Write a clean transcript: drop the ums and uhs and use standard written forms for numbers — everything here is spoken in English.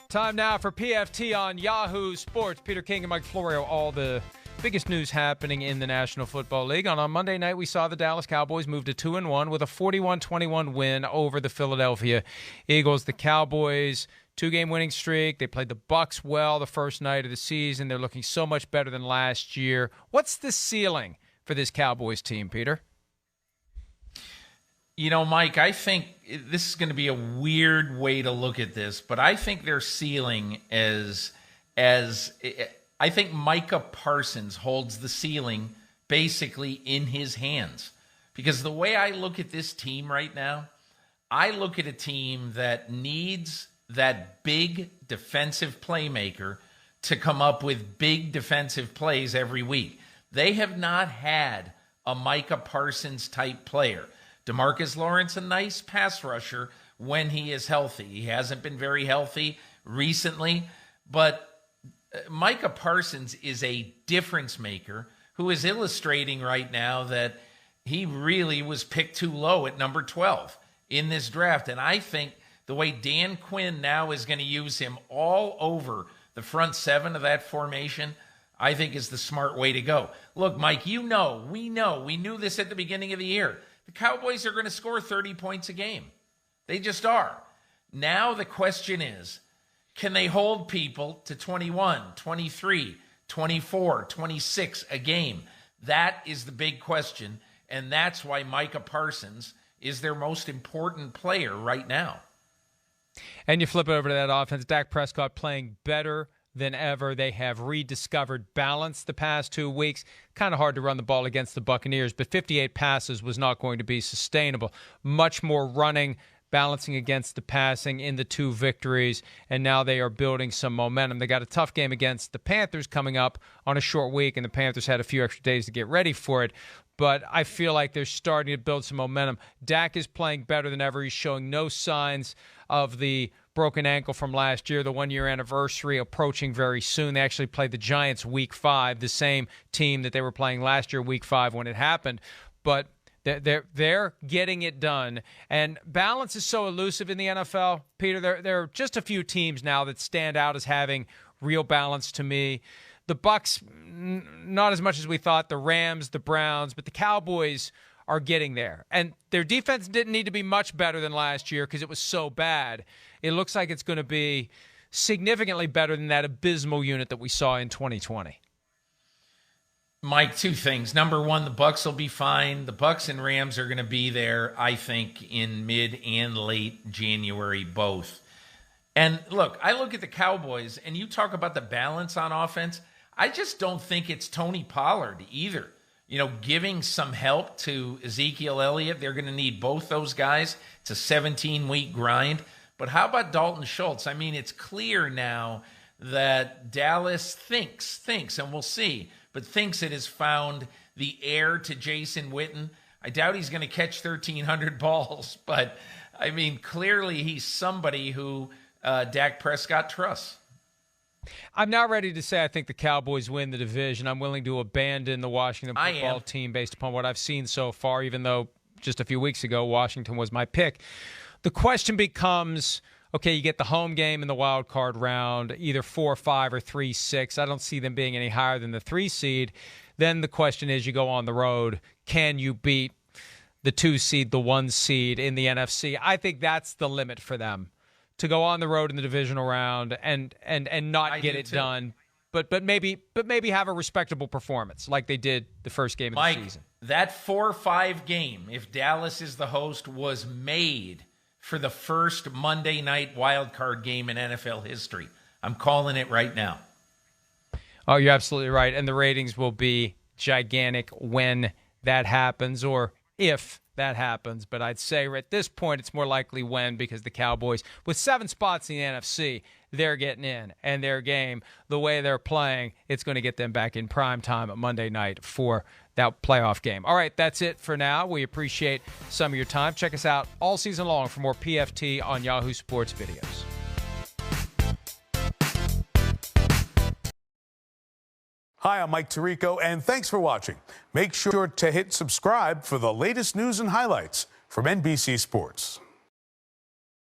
Time now for PFT on Yahoo Sports. Peter King and Mike Florio, all the biggest news happening in the National Football League. On Monday night, we saw the Dallas Cowboys move to 2-1 with a 41-21 win over the Philadelphia Eagles. The Cowboys, two-game winning streak. They played the Bucs well the first night of the season. They're looking so much better than last year. What's the ceiling for this Cowboys team, Peter? You know, Mike, I think this is going to be a weird way to look at this, but I think their ceiling is I think Micah Parsons holds the ceiling basically in his hands. Because the way I look at this team right now, I look at a team that needs that big defensive playmaker to come up with big defensive plays every week. They have not had a Micah Parsons type player. DeMarcus Lawrence, a nice pass rusher when he is healthy. He hasn't been very healthy recently, but Micah Parsons is a difference maker who is illustrating right now that he really was picked too low at number 12 in this draft. And I think the way Dan Quinn now is going to use him all over the front seven of that formation, I think is the smart way to go. Look, Mike, we knew this at the beginning of the year. The Cowboys are going to score 30 points a game. They just are. Now the question is, can they hold people to 21, 23, 24, 26 a game? That is the big question, and that's why Micah Parsons is their most important player right now. And you flip it over to that offense. Dak Prescott playing better than ever. They have rediscovered balance the past 2 weeks. Kind of hard to run the ball against the Buccaneers, but 58 passes was not going to be sustainable. Much more running, balancing against the passing in the two victories, and now they are building some momentum. They got a tough game against the Panthers coming up on a short week, and the Panthers had a few extra days to get ready for it. But I feel like they're starting to build some momentum. Dak is playing better than ever. He's showing no signs of the broken ankle from last year, the one-year anniversary approaching very soon. They actually played the Giants Week 5, the same team that they were playing last year Week 5 when it happened. But they're getting it done. And balance is so elusive in the NFL. Peter, there are just a few teams now that stand out as having real balance to me. The Bucs, not as much as we thought. The Rams, the Browns, but the Cowboys are getting there. And their defense didn't need to be much better than last year because it was so bad. It looks like it's going to be significantly better than that abysmal unit that we saw in 2020. Mike, two things. Number one, the Bucs will be fine. The Bucs and Rams are going to be there, I think, in mid and late January, both. And look, I look at the Cowboys, and you talk about the balance on offense. I just don't think it's Tony Pollard either. You know, giving some help to Ezekiel Elliott. They're going to need both those guys. It's a 17-week grind. But how about Dalton Schultz? I mean, it's clear now that Dallas thinks, and we'll see, but thinks it has found the heir to Jason Witten. I doubt he's going to catch 1,300 balls, but, I mean, clearly he's somebody who Dak Prescott trusts. I'm not ready to say I think the Cowboys win the division. I'm willing to abandon the Washington football team based upon what I've seen so far, even though just a few weeks ago Washington was my pick. The question becomes, okay, you get the home game in the wild card round, either 4-5 or 3-6. I don't see them being any higher than the 3 seed. Then the question is, you go on the road, can you beat the 2 seed, the 1 seed in the NFC? I think that's the limit for them, to go on the road in the divisional round and not get it done, but maybe have a respectable performance like they did the first game of the season. That 4-5 game, if Dallas is the host, was made for the first Monday night wild card game in NFL history. I'm calling it right now. Oh, you're absolutely right. And the ratings will be gigantic when that happens, or if that happens. But I'd say at this point it's more likely when, because the Cowboys, with 7 spots in the NFC, they're getting in. And their game, the way they're playing, it's going to get them back in prime time at Monday night for that playoff game. All right, that's it for now. We appreciate some of your time. Check us out all season long for more PFT on Yahoo Sports videos. Hi, I'm Mike Tirico, and thanks for watching. Make sure to hit subscribe for the latest news and highlights from NBC Sports.